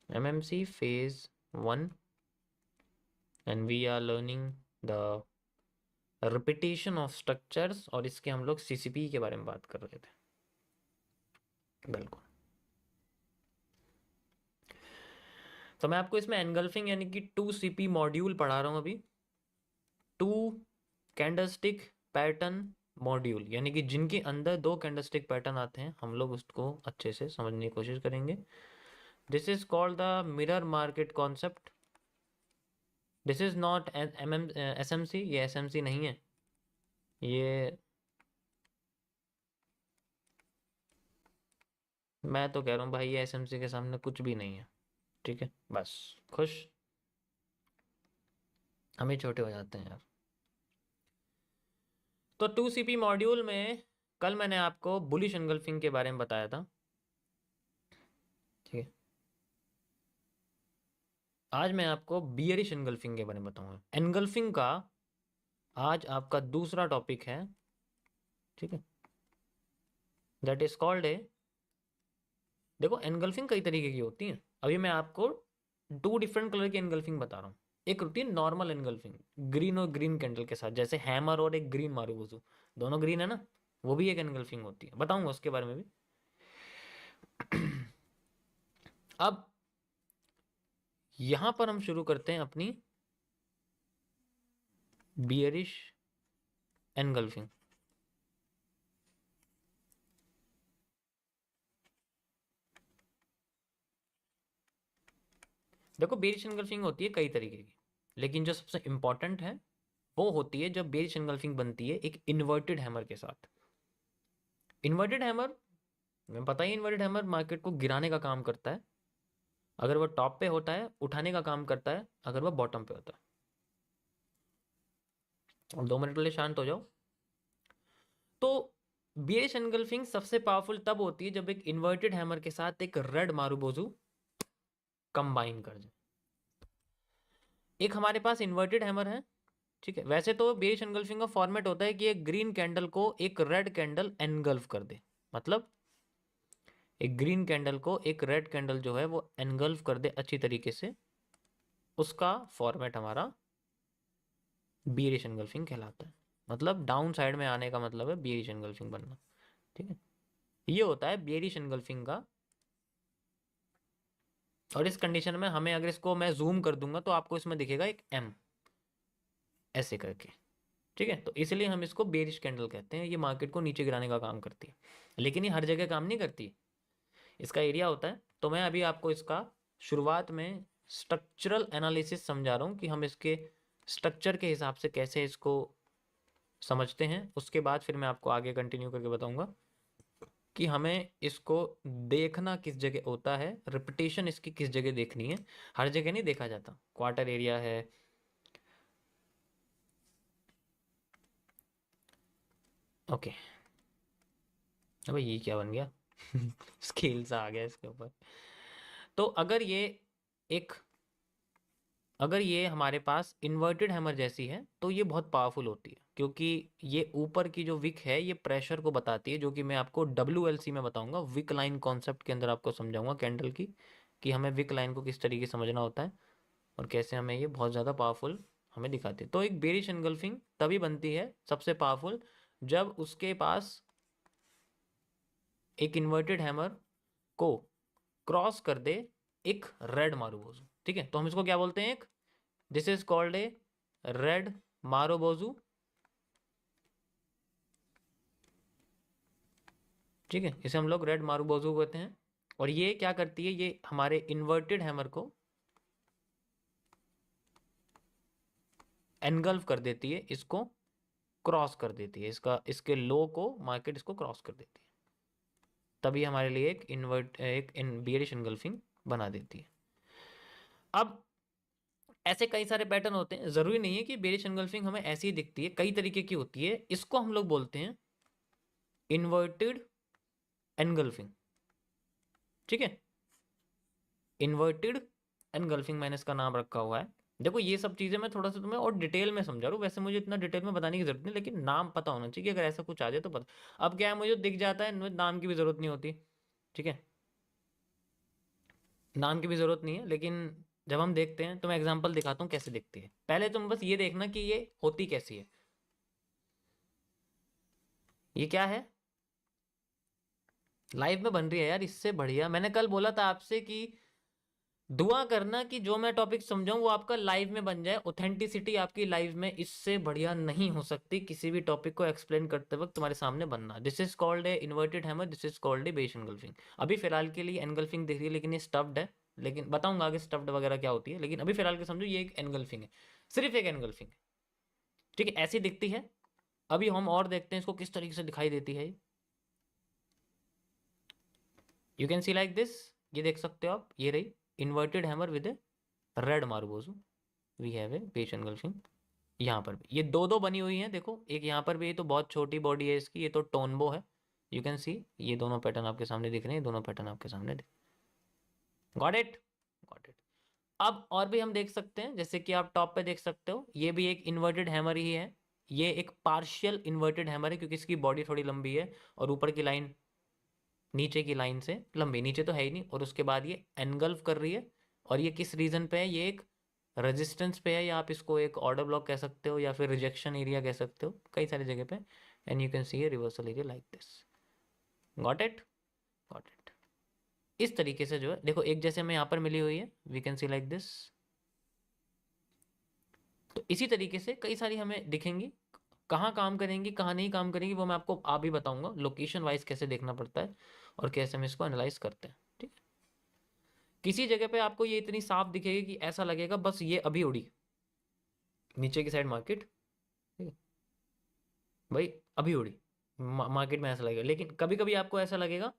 MMC phase 1 and we are learning the repetition of structures और इसके हम लोग CCP के बारे में बात कर रहे थे। बिल्कुल। तो मैं आपको इसमें एनगल्फिंग यानी कि 2CP मॉड्यूल पढ़ा रहा हूँ अभी। 2 कैंडलस्टिक पैटर्न मॉड्यूल यानी कि जिनके अंदर 2 कैंडलस्टिक पैटर्न आते हैं, हम लोग उसको अच्छे से समझने की कोशिश करेंगे। This is called the mirror market concept. This is not SMC, ये SMC नहीं है। ये मैं तो कह रहा हूँ भाई, ये SMC के सामने कुछ भी नहीं है। ठीक है, बस खुश, हम ही छोटे हो जाते हैं यार। तो 2CP मॉड्यूल में कल मैंने आपको बुलिश एनगल्फिंग के बारे में बताया था। ठीक है, आज मैं आपको बियरिश एनगल्फिंग के बारे में बताऊंगा। एनगल्फिंग का आज आपका दूसरा टॉपिक है। ठीक है, दैट इज कॉल्ड ए, देखो एनगल्फिंग कई तरीके की होती है। अभी मैं आपको 2 डिफरेंट कलर की एनगल्फिंग बता रहा हूँ। एक होती है नॉर्मल एनगल्फिंग, ग्रीन और ग्रीन कैंडल के साथ, जैसे हैमर और एक ग्रीन मारूबुजू, दोनों ग्रीन है ना, वो भी एक एनगल्फिंग होती है, बताऊंगा उसके बारे में भी। अब यहां पर हम शुरू करते हैं अपनी बियरिश एनगल्फिंग। देखो बेरिश एनगल्फिंग होती है कई तरीके की, लेकिन जो सबसे इंपॉर्टेंट है वो होती है जब बेरिश एनगल्फिंग बनती है एक इन्वर्टेड हैमर के साथ। इन्वर्टेड हैमर, तुम्हें पता ही, इन्वर्टेड हैमर मार्केट को गिराने का काम करता है। अगर वो टॉप पे होता है उठाने का काम करता है, अगर वो बॉटम पे होता है। और 2 मिनट के लिए शांत हो जाओ। तो बेरिश एनगल्फिंग सबसे पावरफुल तब होती है जब एक इन्वर्टेड हैमर के साथ एक रेड मारूबोजू कंबाइन कर जाए। एक हमारे पास इन्वर्टेड हैमर है। ठीक है, वैसे तो बेरिश एनगल्फिंग का फॉर्मेट होता है कि एक ग्रीन कैंडल को एक रेड कैंडल एनगल्फ कर दे, मतलब एक ग्रीन कैंडल को एक रेड कैंडल जो है वो एनगल्फ कर दे अच्छी तरीके से। उसका फॉर्मेट हमारा बेरिश एनगल्फिंग कहलाता है। मतलब डाउन साइड में आने का मतलब है बेरिश एनगल्फिंग बनना। ठीक है, ये होता है बेरिश एनगल्फिंग का। और इस कंडीशन में हमें, अगर इसको मैं जूम कर दूंगा तो आपको इसमें दिखेगा एक एम ऐसे करके। ठीक है, तो इसलिए हम इसको बेरिश कैंडल कहते हैं। ये मार्केट को नीचे गिराने का काम करती है, लेकिन ये हर जगह काम नहीं करती, इसका एरिया होता है। तो मैं अभी आपको इसका शुरुआत में स्ट्रक्चरल एनालिसिस समझा रहा हूँ कि हम इसके स्ट्रक्चर के हिसाब से कैसे इसको समझते हैं। उसके बाद फिर मैं आपको आगे कंटिन्यू करके बताऊंगा कि हमें इसको देखना किस जगह होता है, रिपीटेशन इसकी किस जगह देखनी है। हर जगह नहीं देखा जाता, क्वार्टर एरिया है। ओके, अबे ये क्या बन गया? स्केल सा आ गया इसके ऊपर। तो एक अगर ये हमारे पास इन्वर्टेड हैमर जैसी है तो ये बहुत पावरफुल होती है, क्योंकि ये ऊपर की जो विक है ये प्रेशर को बताती है, जो कि मैं आपको WLC में बताऊंगा, विक लाइन कॉन्सेप्ट के अंदर आपको समझाऊंगा कैंडल की, कि हमें विक लाइन को किस तरीके से समझना होता है और कैसे हमें ये बहुत ज़्यादा पावरफुल हमें दिखाती है। तो एक बेरिश एनगल्फिंग तभी बनती है सबसे पावरफुल जब उसके पास एक इन्वर्टेड हैमर को क्रॉस कर दे एक रेड मारूबोजू। ठीक है, तो हम इसको क्या बोलते हैं? एक, this is called a red marubozu. ठीक है, इसे हम लोग रेड मारूबोजू कहते हैं। और ये क्या करती है? ये हमारे इन्वर्टेड हैमर को एनगल्फ कर देती है, इसको क्रॉस कर देती है, इसका इसके लो को मार्केट इसको क्रॉस कर देती है, तभी हमारे लिए एक इन बियरिश एनगल्फिंग बना देती है। अब ऐसे कई सारे पैटर्न होते हैं, जरूरी नहीं है कि बेरिश एनगल्फिंग हमें ऐसी ही दिखती है, कई तरीके की होती है। इसको हम लोग बोलते हैं इन्वर्टेड एनगल्फिंग। ठीक है, इन्वर्टेड एनगल्फिंग मैंने इसका नाम रखा हुआ है। देखो ये सब चीजें मैं थोड़ा सा तुम्हें और डिटेल में समझा रहा हूँ, वैसे मुझे इतना डिटेल में बताने की जरूरत नहीं, लेकिन नाम पता होना चाहिए, अगर ऐसा कुछ आ जाए तो पता। अब क्या है, मुझे दिख जाता है, नाम की भी जरूरत नहीं होती। ठीक है, नाम की भी जरूरत नहीं है, लेकिन जब हम देखते हैं तो मैं एग्जांपल दिखाता हूँ कैसे दिखती है। पहले तुम बस ये देखना कि ये होती कैसी है। ये क्या है, लाइव में बन रही है यार, इससे बढ़िया मैंने कल बोला था आपसे कि दुआ करना कि जो मैं टॉपिक समझाऊं वो आपका लाइव में बन जाए। ऑथेंटिसिटी आपकी लाइव में इससे बढ़िया नहीं हो सकती किसी भी टॉपिक को एक्सप्लेन करते वक्त तुम्हारे सामने बनना। This is called a inverted hammer, this is called a base engulfing. अभी फिलहाल के लिए एनगल्फिंग दिख रही है लेकिन ये स्टफ्ड है, लेकिन बताऊंगा आगे स्टफ्ड वगैरह क्या होती है, लेकिन अभी फिलहाल के समझो ये एक एनगल्फिंग है, सिर्फ एक एनगल्फिंग है। ठीक है, ऐसी दिखती है। अभी हम और देखते हैं इसको किस तरीके से दिखाई देती है। You can see like this, ये देख सकते हो आप, ये रही inverted hammer with a red marubozu. We have a base engulfing. यहाँ पर भी ये दो दो बनी हुई हैं, देखो एक यहाँ पर भी, ये तो बहुत छोटी बॉडी है इसकी, ये तो टोनबो है। यू कैन सी ये दोनों पैटर्न आपके सामने दिख रहे हैं, दोनों पैटर्न आपके सामने दिख। Got it, got it. अब और भी हम देख सकते हैं, जैसे कि आप टॉप पे देख सकते हो, ये भी एक इन्वर्टेड हैमर ही है। ये एक पार्शियल इन्वर्टेड हैमर है क्योंकि इसकी बॉडी थोड़ी लंबी है और ऊपर की लाइन नीचे की लाइन से लंबी, नीचे तो है ही नहीं, और उसके बाद ये एनगल्फ कर रही है। और ये किस रीजन पे है, ये एक रेजिस्टेंस पे है, या आप इसको एक ऑर्डर ब्लॉक कह सकते हो या फिर रिजेक्शन एरिया कह सकते हो, कई सारी जगह पे। And you can C A reversal area like this. Got it, got it. इस तरीके से जो है देखो, एक जैसे हमें यहाँ पर मिली हुई है, we can see like this. तो इसी तरीके से कई सारी हमें दिखेंगी, कहाँ काम करेंगी कहाँ नहीं काम करेंगी वो मैं आपको आप भी बताऊंगा, लोकेशन वाइज कैसे देखना पड़ता है और कैसे हम इसको एनालाइज करते हैं। ठीक है, किसी जगह पे आपको ये इतनी साफ दिखेगी कि ऐसा लगेगा बस ये अभी उड़ी, नीचे की साइड मार्केट, ठीक है भाई, अभी उड़ी, मार्केट में ऐसा लगेगा। लेकिन कभी कभी आपको ऐसा लगेगा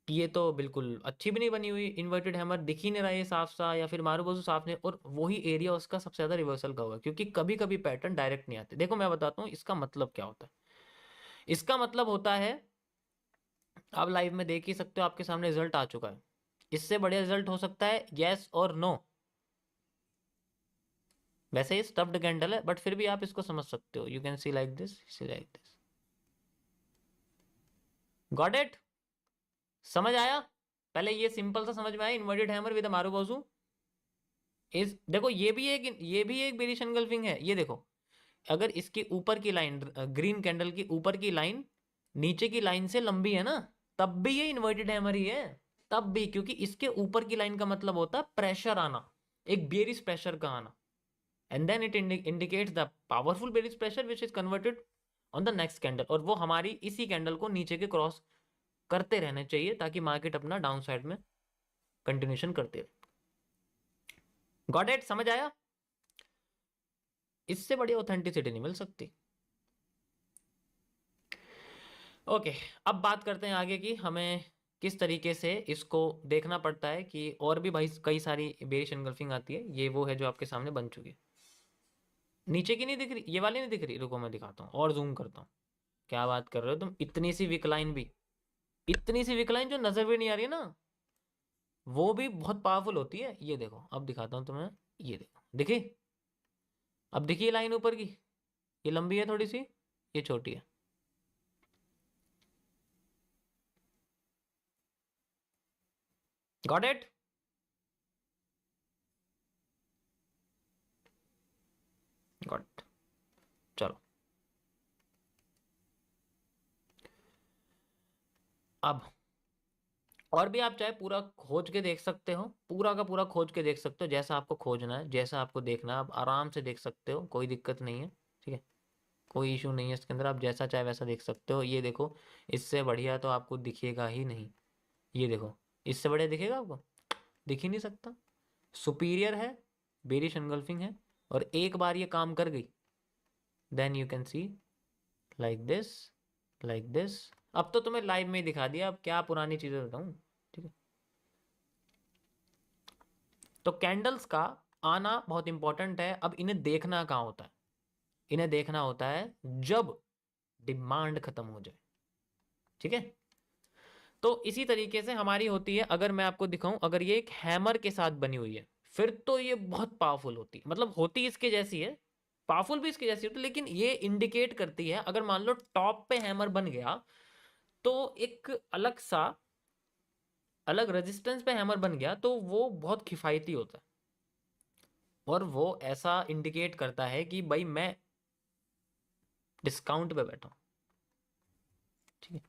कि ये तो बिल्कुल अच्छी भी नहीं बनी हुई, इन्वर्टेड हैमर दिख ही नहीं रहा है साफ सा, या फिर मारो बोझो साफ नहीं, और वही एरिया उसका सबसे ज्यादा रिवर्सल का होगा, क्योंकि कभी कभी पैटर्न डायरेक्ट नहीं आते। देखो मैं बताता हूँ इसका मतलब क्या होता है। इसका मतलब होता है, आप लाइव में देख ही सकते हो, आपके सामने रिजल्ट आ चुका है। इससे बढ़िया रिजल्ट हो सकता है यस और नो। वैसे ही स्टफ्ड कैंडल है बट फिर भी आप इसको समझ सकते हो। You can see like this, see like this. Got it, समझ आया? पहले ये सिंपल सा समझ में आया, इन्वर्टेड हैमर विद मारू बाजू इस, देखो ये भी एक बेरिश एनगल्फिंग है। ये देखो, अगर इसकी ऊपर की लाइन, ग्रीन कैंडल की ऊपर की लाइन नीचे की लाइन से लंबी है ना, तब भी ये इन्वर्टेड हैमर ही है। तब भी, क्योंकि इसके ऊपर की लाइन का मतलब होता है प्रेशर आना, एक बेरिश प्रेशर का आना, and then it indicates the powerful bearish pressure which is converted on the next candle. और वो हमारी इसी कैंडल को नीचे के क्रॉस करते रहने चाहिए ताकि मार्केट अपना डाउन साइड में कंटिन्यूशन करते रहे। गॉट इट, समझ आया? इससे बड़ी ऑथेंटिसिटी नहीं मिल सकती। ओके, अब बात करते हैं आगे की हमें किस तरीके से इसको देखना पड़ता है, कि और भी भाई कई सारी बेरिश एनगल्फिंग आती है। ये वो है जो आपके सामने बन चुकी है। नीचे की नहीं दिख रही, ये वाली नहीं दिख रही, रुको मैं दिखाता हूँ और जूम करता हूँ। क्या बात कर रहे हो तुम, इतनी सी विकलाइन भी, इतनी सी विकलाइन जो नजर भी नहीं आ रही है ना, वो भी बहुत पावरफुल होती है। ये देखो अब दिखाता हूँ तुम्हें, ये देखो दिखी, अब दिखी लाइन ऊपर की, ये लंबी है थोड़ी सी, ये छोटी है। Got it? गॉट, चलो अब और भी आप चाहे पूरा खोज के देख सकते हो, पूरा का पूरा खोज के देख सकते हो, जैसा आपको खोजना है, जैसा आपको देखना है, आप आराम से देख सकते हो, कोई दिक्कत नहीं है। ठीक है, कोई इशू नहीं है इसके अंदर, आप जैसा चाहे वैसा देख सकते हो। ये देखो, इससे बढ़िया तो आपको दिखेगा ही नहीं। ये देखो, इससे बढ़िया दिखेगा आपको? दिख ही नहीं सकता। सुपीरियर है, बेरिश एनगल्फिंग है, और एक बार ये काम कर गई, then you can see like this, like this. अब तो तुम्हें लाइव में ही दिखा दिया, अब क्या पुरानी चीजें बताऊं। ठीक है, तो कैंडल्स का आना बहुत इंपॉर्टेंट है। अब इन्हें देखना कहाँ होता है? इन्हें देखना होता है जब डिमांड खत्म हो जाए। ठीक है, तो इसी तरीके से हमारी होती है। अगर मैं आपको दिखाऊं, अगर ये एक हैमर के साथ बनी हुई है, फिर तो ये बहुत पावरफुल होती है, मतलब होती इसके जैसी है, पावरफुल भी इसके जैसी होती है। लेकिन ये इंडिकेट करती है, अगर मान लो टॉप पे हैमर बन गया, तो एक अलग सा अलग रेजिस्टेंस पे हैमर बन गया तो वो बहुत किफ़ायती होता है और वो ऐसा इंडिकेट करता है कि भाई मैं डिस्काउंट पे बैठा हूँ। ठीक है,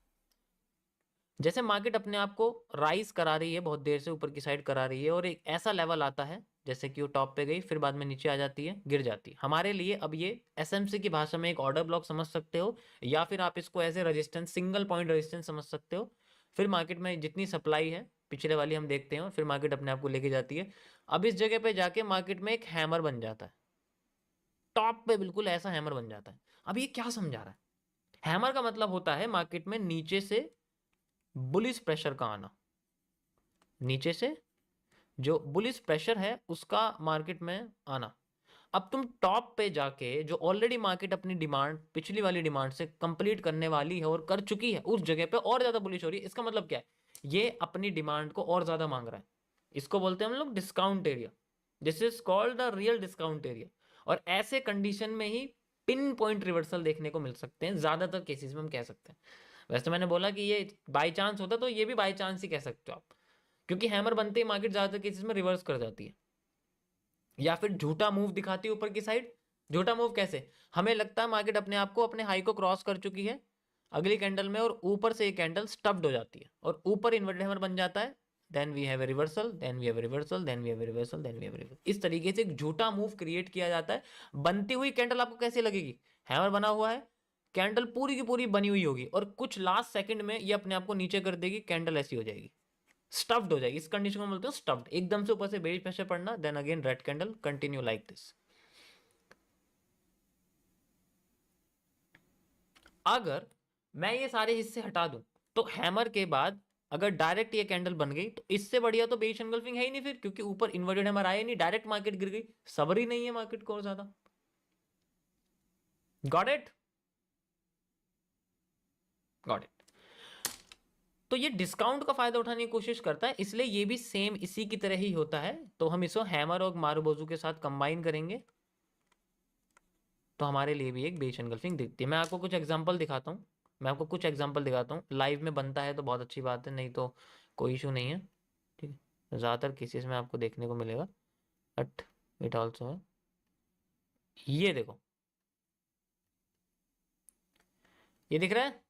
जैसे मार्केट अपने आप को राइज करा रही है, बहुत देर से ऊपर की साइड करा रही है और एक ऐसा लेवल आता है जैसे कि वो टॉप पे गई फिर बाद में नीचे आ जाती है, गिर जाती है। हमारे लिए अब ये एसएमसी की भाषा में एक ऑर्डर ब्लॉक समझ सकते हो या फिर आप इसको as a resistance, single point resistance समझ सकते हो। फिर मार्केट में जितनी सप्लाई है पिछले वाली हम देखते हैं और फिर मार्केट अपने आप को लेके जाती है। अब इस जगह पे जाके मार्केट में एक हैमर बन जाता है, टॉप पे बिल्कुल ऐसा हैमर बन जाता है। अब ये क्या समझा रहा है? हैमर का मतलब होता है मार्केट में नीचे से बुलिश प्रेशर का आना, नीचे से जो बुलिश प्रेशर है उसका मार्केट में आना। अब तुम टॉप पे जाके जो ऑलरेडी मार्केट अपनी डिमांड पिछली वाली डिमांड से कंप्लीट करने वाली है और कर चुकी है उस जगह पे और ज्यादा बुलिश हो रही है, इसका मतलब क्या है? ये अपनी डिमांड को और ज्यादा मांग रहा है। इसको बोलते हैं हम लोग discount area. This is called the real discount area. और ऐसे कंडीशन में ही पिन पॉइंट रिवर्सल देखने को मिल सकते हैं, ज्यादातर केसेस में हम कह सकते हैं। वैसे तो मैंने बोला कि ये बाई चांस होता तो ये भी बाई चांस ही कह सकते हो आप, क्योंकि हैमर बनते ही मार्केट ज्यादातर केसेस में रिवर्स कर जाती है या फिर झूठा मूव दिखाती है ऊपर की साइड। झूठा मूव कैसे? हमें लगता है मार्केट अपने आप को अपने हाई को क्रॉस कर चुकी है अगली कैंडल में और ऊपर से एक कैंडल स्टफ्ड हो जाती है और ऊपर इन्वर्टेड हैमर बन जाता है। Then we have a reversal, then we have a reversal, then we have a reversal, then we have a reversal. इस तरीके से एक झूठा मूव क्रिएट किया जाता है। बनती हुई कैंडल आपको कैसी लगेगी? हैमर बना हुआ है, कैंडल पूरी की पूरी बनी हुई होगी और कुछ लास्ट सेकंड में ये अपने आप को नीचे कर देगी, कैंडल ऐसी हो जाएगी, स्टफ्ड हो जाएगी। इस कंडीशन को बोलते हैं स्टफ्ड। एकदम से ऊपर से बेरिश प्रेशर पड़ना, then again red candle continue like this. अगर मैं ये सारे हिस्से हटा दूं तो हैमर के बाद अगर डायरेक्ट ये कैंडल बन गई तो इससे बढ़िया तो बेरिश एंगल्फिंग है ही नहीं फिर, क्योंकि ऊपर इन्वर्टेड हैमर आया नहीं, डायरेक्ट मार्केट गिर गई, सबर ही नहीं है मार्केट को और ज्यादा। Got it? Got it? तो ये डिस्काउंट का फायदा उठाने की कोशिश करता है, इसलिए ये भी सेम इसी की तरह ही होता है। तो हम इसको हैमर और मारुबोजू के साथ कंबाइन करेंगे तो हमारे लिए भी एक बेरिश एंगल्फिंग दिखती है। मैं आपको कुछ एग्जांपल दिखाता हूँ, मैं आपको कुछ एग्जांपल दिखाता हूँ। लाइव में बनता है तो बहुत अच्छी बात है, नहीं तो कोई इशू नहीं है। ठीक है, ज़्यादातर केसेस में आपको देखने को मिलेगा, बट इट ऑल्सो है। ये देखो, ये दिख रहा है?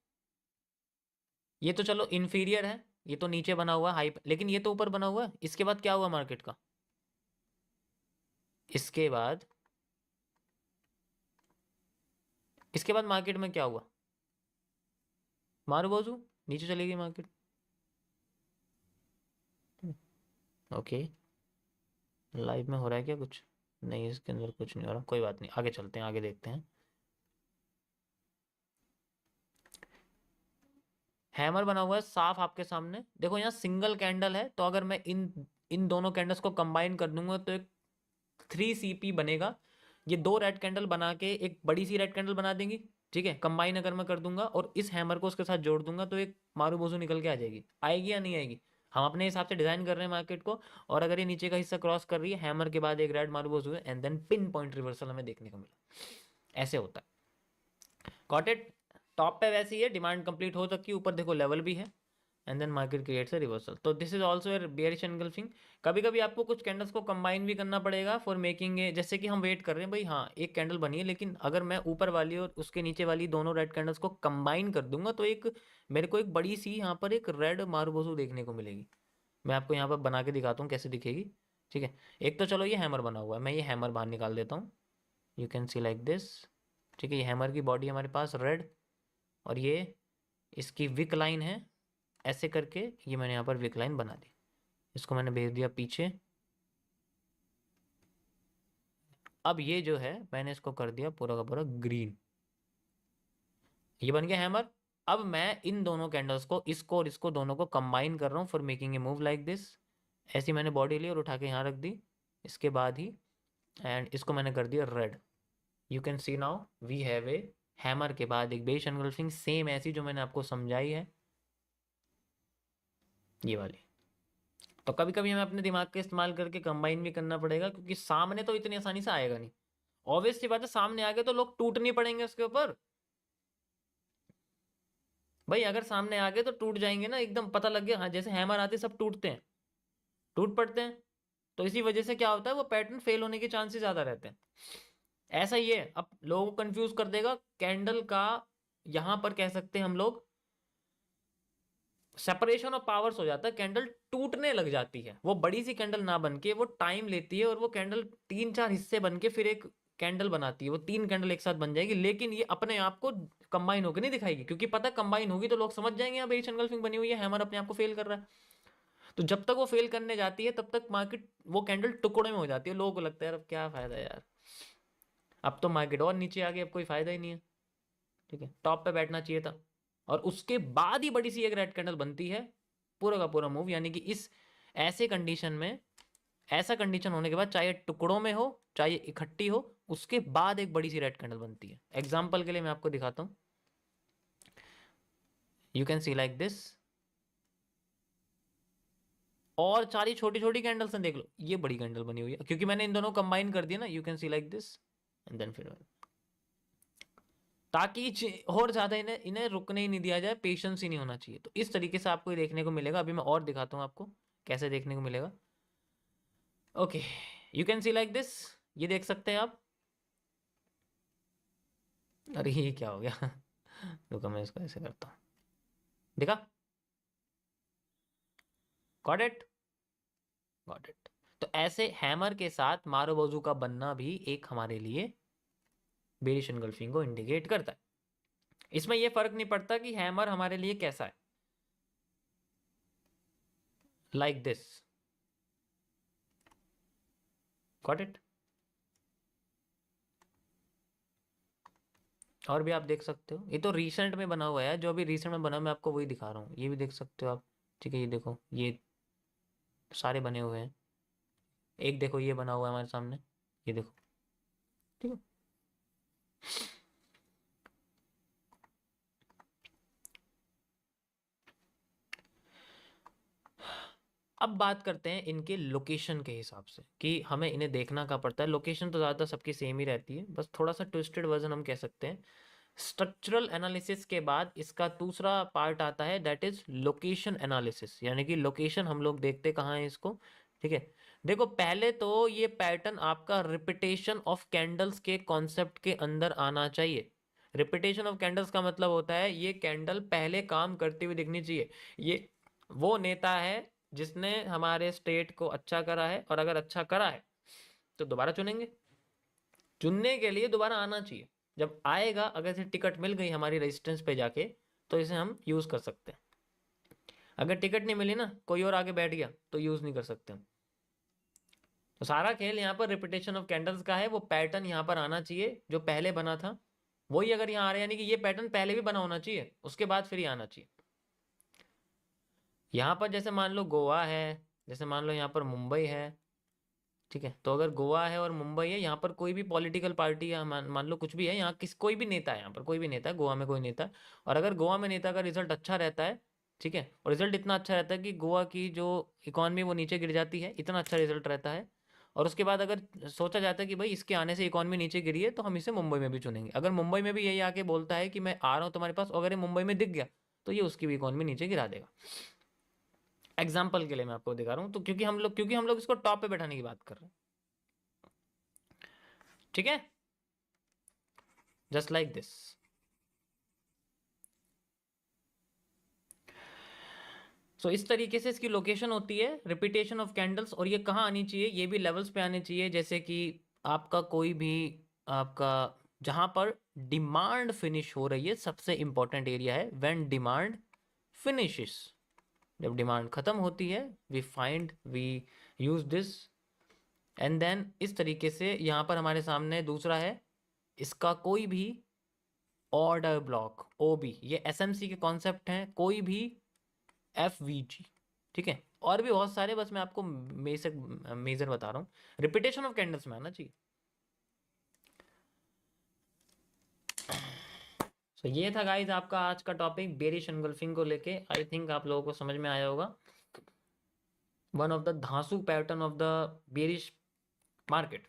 ये तो चलो इन्फीरियर है, ये तो नीचे बना हुआ है हाई, लेकिन ये तो ऊपर बना हुआ है। इसके बाद क्या हुआ मार्केट का? इसके बाद इसके बाद मार्केट में क्या हुआ? मारो बाजू, नीचे चली गई मार्केट। ओके, लाइव में हो रहा है क्या कुछ? नहीं, इसके अंदर कुछ नहीं हो रहा, कोई बात नहीं, आगे चलते हैं, आगे देखते हैं। हैमर बना हुआ है साफ आपके सामने, देखो यहाँ सिंगल कैंडल है, तो अगर मैं इन इन दोनों कैंडल्स को कंबाइन कर दूंगा तो एक 3CP बनेगा। ये दो रेड कैंडल बना के एक बड़ी सी रेड कैंडल बना देंगी। ठीक है, कंबाइन अगर मैं कर दूंगा और इस हैमर को उसके साथ जोड़ दूंगा तो एक मारूबोजू निकल के आ जाएगी। आएगी या नहीं आएगी? हम अपने हिसाब से डिजाइन कर रहे हैं मार्केट को, और अगर ये नीचे का हिस्सा क्रॉस कर रही है, हैमर के बाद एक रेड मारूबोजू है and then pin point reversal हमें देखने को मिला। ऐसे होता है। Got it? टॉप पे वैसे ही है, डिमांड कंप्लीट हो चुकी है, ऊपर देखो लेवल भी है and then market creates a reversal. तो this is also a bearish engulfing. कभी कभी आपको कुछ कैंडल्स को कंबाइन भी करना पड़ेगा फॉर मेकिंग ए, जैसे कि हम वेट कर रहे हैं भाई, हाँ एक कैंडल बनी है, लेकिन अगर मैं ऊपर वाली और उसके नीचे वाली दोनों रेड कैंडल्स को कंबाइन कर दूंगा तो एक मेरे को एक बड़ी सी यहाँ पर एक रेड मारुबोजू देखने को मिलेगी। मैं आपको यहाँ पर बना के दिखाता हूँ कैसे दिखेगी। ठीक है, एक तो चलो ये हैमर बना हुआ है, मैं ये हैमर बाहर निकाल देता हूँ, you can see like this. ठीक है, ये हैमर की बॉडी हमारे पास रेड और ये इसकी विक लाइन है, ऐसे करके ये मैंने यहाँ पर विक लाइन बना दी, इसको मैंने भेज दिया पीछे। अब ये जो है मैंने इसको कर दिया पूरा का पूरा ग्रीन, ये बन गया हैमर। अब मैं इन दोनों कैंडल्स को, इसको और इसको दोनों को कंबाइन कर रहा हूँ for making a move like this. ऐसी मैंने बॉडी ली और उठा के यहाँ रख दी, इसके बाद ही एंड इसको मैंने कर दिया red. You can see now we have a hammer के बाद एक बेस एनगल्फिंग, सेम ऐसी जो मैंने आपको समझाई है ये वाली। तो कभी कभी हमें अपने दिमाग का इस्तेमाल करके कंबाइन भी करना पड़ेगा, क्योंकि सामने तो इतनी आसानी से आएगा नहीं। ऑब्वियस सी बात है, सामने आ गए तो लोग टूट नहीं पड़ेंगे उसके ऊपर। भाई अगर सामने आ गए तो टूट जाएंगे ना, एकदम पता लग गया, हाँ जैसे हैमर आते सब टूटते हैं, टूट पड़ते हैं। तो इसी वजह से क्या होता है, वो पैटर्न फेल होने के चांसेस ज्यादा रहते हैं। ऐसा ही है, अब लोगों को कंफ्यूज कर देगा कैंडल का, यहां पर कह सकते हैं हम लोग सेपरेशन ऑफ पावर्स हो जाता है, कैंडल टूटने लग जाती है। वो बड़ी सी कैंडल ना बन के वो टाइम लेती है, और वो कैंडल 3-4 हिस्से बन के फिर एक कैंडल बनाती है, वो 3 कैंडल एक साथ बन जाएगी, लेकिन ये अपने आप को कंबाइन होकर नहीं दिखाएगी, क्योंकि पता कंबाइन होगी तो लोग समझ जाएंगे यहाँ बेरिश एनगल्फिंग बनी हुई है, हैमर अपने आप को फेल कर रहा है। तो जब तक वो फेल करने जाती है तब तक मार्केट, वो कैंडल टुकड़े में हो जाती है, लोगों को लगता है यार अब क्या फायदा है यार, अब तो मार्केट और नीचे आ गई, अब कोई फायदा ही नहीं है। ठीक है, टॉप पे बैठना चाहिए था, और उसके बाद ही बड़ी सी एक रेड कैंडल बनती है, पूरा का पूरा मूव। यानी कि इस ऐसे कंडीशन में, ऐसा कंडीशन होने के बाद, चाहे टुकड़ों में हो चाहे इकट्ठी हो, उसके बाद एक बड़ी सी रेड कैंडल बनती है। एग्जाम्पल के लिए मैं आपको दिखाता हूं, you can see like this, और सारी छोटी छोटी कैंडल्स हैं, देख लो ये बड़ी कैंडल बनी हुई है, क्योंकि मैंने इन दोनों कंबाइन कर दिया ना, you can see like this and then फिर, ताकि और ज्यादा इन्हें इन्हें रुकने ही नहीं दिया जाए, पेशेंस ही नहीं होना चाहिए। तो इस तरीके से आपको ये देखने को मिलेगा, अभी मैं और दिखाता हूँ आपको कैसे देखने को मिलेगा। Okay, you can see like this, ये देख सकते हैं आप। अरे ये क्या हो गया रुको मैं इसको ऐसे करता हूँ, देखा, गॉट इट, गॉट इट। तो ऐसे हैमर के साथ मारोबाजू का बनना भी एक हमारे लिए बेरिश एनगल्फिंग को इंडिकेट करता है। इसमें यह फर्क नहीं पड़ता कि हैमर हमारे लिए कैसा है, लाइक दिस, गॉट इट। और भी आप देख सकते हो, ये तो रिसेंट में बना हुआ है, जो अभी रिसेंट में बना मैं आपको वही दिखा रहा हूँ, ये भी देख सकते हो आप। ठीक है, ये देखो, ये सारे बने हुए हैं, एक देखो ये बना हुआ है हमारे सामने, ये देखो, ठीक है। अब बात करते हैं इनके लोकेशन के हिसाब से, कि हमें इन्हें देखना कहाँ पड़ता है। लोकेशन तो ज़्यादातर सबकी सेम ही रहती है, बस थोड़ा सा ट्विस्टेड वर्जन हम कह सकते हैं। स्ट्रक्चरल एनालिसिस के बाद इसका दूसरा पार्ट आता है, दैट इज लोकेशन एनालिसिस, यानी कि लोकेशन हम लोग देखते कहाँ है इसको। ठीक है, देखो पहले तो ये पैटर्न आपका रिपीटेशन ऑफ कैंडल्स के कॉन्सेप्ट के अंदर आना चाहिए। रिपीटेशन ऑफ कैंडल्स का मतलब होता है ये कैंडल पहले काम करती हुई दिखनी चाहिए। ये वो नेता है जिसने हमारे स्टेट को अच्छा करा है, और अगर अच्छा करा है तो दोबारा चुनेंगे, चुनने के लिए दोबारा आना चाहिए। जब आएगा, अगर इसे टिकट मिल गई हमारी रेजिस्टेंस पे जाके, तो इसे हम यूज कर सकते हैं। अगर टिकट नहीं मिली ना, कोई और आगे बैठ गया, तो यूज नहीं कर सकते हम। तो सारा खेल यहाँ पर रिपीटेशन ऑफ कैंडल्स का है, वो पैटर्न यहाँ पर आना चाहिए जो पहले बना था, वही अगर यहाँ आ रहा है, यानी कि ये पैटर्न पहले भी बना होना चाहिए, उसके बाद फिर ये आना चाहिए। यहाँ पर जैसे मान लो गोवा है, जैसे मान लो यहाँ पर मुंबई है। ठीक है, तो अगर गोवा है और मुंबई है, यहाँ पर कोई भी पॉलिटिकल पार्टी या मान लो कुछ भी है, यहाँ किस कोई भी नेता है, यहाँ पर कोई भी नेता है, गोवा में कोई नेता है, और अगर गोवा में नेता का रिजल्ट अच्छा रहता है, ठीक है, और रिजल्ट इतना अच्छा रहता है कि गोवा की जो इकॉनमी वो नीचे गिर जाती है, इतना अच्छा रिजल्ट रहता है, और उसके बाद अगर सोचा जाता है कि भाई इसके आने से इकॉनमी नीचे गिरी है, तो हम इसे मुंबई में भी चुनेंगे। अगर मुंबई में भी यही आके बोलता है कि मैं आ रहा हूँ तुम्हारे पास, अगर ये मुंबई में दिख गया, तो ये उसकी भी इकॉनमी नीचे गिरा देगा। एग्जाम्पल के लिए मैं आपको दिखा रहा हूँ, तो क्योंकि हम लोग इसको टॉप पे बैठाने की बात कर रहे हैं। ठीक है, जस्ट लाइक दिस। सो इस तरीके से इसकी लोकेशन होती है, रिपीटेशन ऑफ कैंडल्स, और ये कहाँ आनी चाहिए, ये भी लेवल्स पे आने चाहिए। जैसे कि आपका कोई भी, आपका जहां पर डिमांड फिनिश हो रही है, सबसे इंपॉर्टेंट एरिया है व्हेन डिमांड फिनिशेस। जब डिमांड खत्म होती है, we use this, and then इस तरीके से यहाँ पर हमारे सामने दूसरा है, इसका कोई भी ऑर्डर ब्लॉक, ओबी, ये एसएमसी के कॉन्सेप्ट हैं, कोई भी एफवीजी। ठीक है, और भी बहुत सारे, बस मैं आपको बेसिक मेजर बता रहा हूँ, रिपीटेशन ऑफ कैंडल्स में आना चाहिए। तो ये था गाइज आपका आज का टॉपिक बेरिश एनगल्फिंग को लेके। आई थिंक आप लोगों को समझ में आया होगा। वन ऑफ द धांसू pattern of the bearish market.